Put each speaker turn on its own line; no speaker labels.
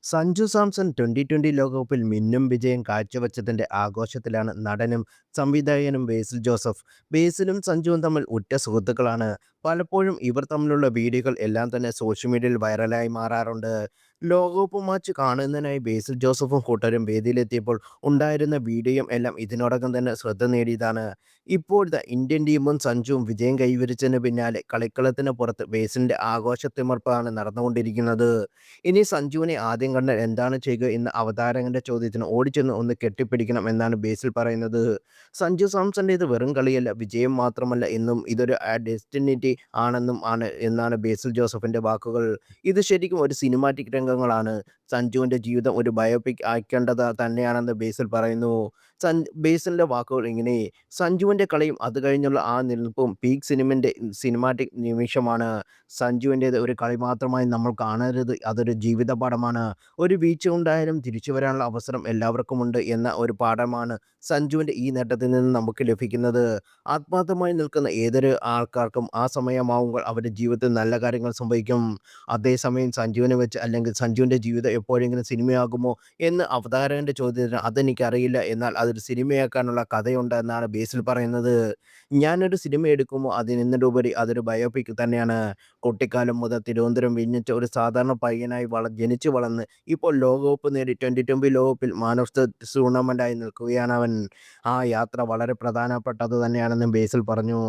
സഞ്ജു സാംസൺ 2020 ലോകകപ്പിൽ മിന്നും വിജയം കാഴ്ചവെച്ചതിന്റെ ആഘോഷത്തിലാണ് നടനും സംവിധായകനും ബേസിൽ ജോസഫ്. ബേസിലും സഞ്ജുവും തമ്മിൽ ഉറ്റ സുഹൃത്തുക്കളാണ്. പലപ്പോഴും ഇവർ തമ്മിലുള്ള വീഡിയോകൾ എല്ലാം തന്നെ സോഷ്യൽ മീഡിയയിൽ വൈറലായി മാറാറുണ്ട്. ലോകകപ്പ് മാച്ച് കാണുന്നതിനായി ബേസിൽ ജോസഫും കൂട്ടരും വേദിയിലെത്തിയപ്പോൾ ഉണ്ടായിരുന്ന വീഡിയോയും എല്ലാം ഇതിനോടകം തന്നെ ശ്രദ്ധ നേടിയതാണ്. ഇപ്പോഴത്തെ ഇന്ത്യൻ ടീമും സഞ്ജുവും വിജയം കൈവരിച്ചതിന് പിന്നാലെ കളിക്കളത്തിന് പുറത്ത് ബേസിലിന്റെ ആഘോഷത്തിമിർപ്പാണ് നടന്നുകൊണ്ടിരിക്കുന്നത്. ഇനി സഞ്ജുവിനെ ആദ്യം കണ്ടാൽ എന്താണ് ചെയ്യുക എന്ന അവതാരകന്റെ ചോദ്യത്തിന് ഓടിച്ചെന്ന് ഒന്ന് കെട്ടിപ്പിടിക്കണം എന്നാണ് ബേസിൽ പറയുന്നത്. സഞ്ജു സാംസൺടേത് വെറും കളിയല്ല, വിജയം മാത്രമല്ല എന്നും ഇതൊരു ഡെസ്റ്റിനിറ്റി ആണെന്നും ആണ് എന്നാണ് ബേസിൽ ജോസഫിന്റെ വാക്കുകൾ. ഇത് ശരിക്കും ഒരു സിനിമാറ്റിക് രംഗങ്ങളാണ്. സഞ്ജുവിന്റെ ജീവിതം ഒരു ബയോപിക് ആക്കേണ്ടത് തന്നെയാണെന്ന് ബേസിൽ പറയുന്നു. ബേസിലിന്റെ വാക്കുകൾ ഇങ്ങനെ: സഞ്ജുവിന്റെ കളിയും അത് കഴിഞ്ഞുള്ള ആ നിൽപ്പും പീക്ക് സിനിമാറ്റിക് നിമിഷമാണ്. സഞ്ജുവിൻ്റേത് ഒരു കളി മാത്രമായി നമ്മൾ കാണരുത്, അതൊരു ജീവിത പാഠമാണ്. ഒരു വീഴ്ച ഉണ്ടായാലും തിരിച്ചു വരാനുള്ള അവസരം എല്ലാവർക്കുമുണ്ട് എന്ന ഒരു പാഠമാണ് സഞ്ജുവിൻ്റെ ഈ നേട്ടത്തിൽ നിന്ന് നമുക്ക് ലഭിക്കുന്നത്. ആത്മാർത്ഥമായി നിൽക്കുന്ന ഏതൊരു ആൾക്കാർക്കും ആ സമയമാവുമ്പോൾ അവരുടെ ജീവിതത്തിൽ നല്ല കാര്യങ്ങൾ സംഭവിക്കും. അതേസമയം സഞ്ജുവിനെ വെച്ച് അല്ലെങ്കിൽ സഞ്ജുവിൻ്റെ ജീവിതം എപ്പോഴെങ്കിലും സിനിമയാകുമോ എന്ന് അവതാരകൻ്റെ ചോദ്യത്തിന് അതെനിക്കറിയില്ല, എന്നാൽ അതൊരു സിനിമയാക്കാനുള്ള കഥയുണ്ട് എന്നാണ് ബേസിൽ പറയുന്നത്. ഞാനൊരു സിനിമ എടുക്കുമ്പോൾ അതിനെന്നതിലുപരി അതൊരു ബയോപിക് തന്നെയാണ്. കുട്ടിക്കാലം മുതൽ തിരുവനന്തപുരം വിഞ്ഞിച്ച ഒരു സാധാരണ പയ്യനായി ജനിച്ചു വളർന്ന് ഇപ്പോൾ ലോകകപ്പ് നേടി 2020 ലോകകപ്പിൽ മാൻ ഓഫ് ദ ടൂർണമെൻ്റായി നിൽക്കുകയാണവൻ. ആ യാത്ര വളരെ പ്രധാനപ്പെട്ടത് തന്നെയാണെന്നും ബേസിൽ പറഞ്ഞു.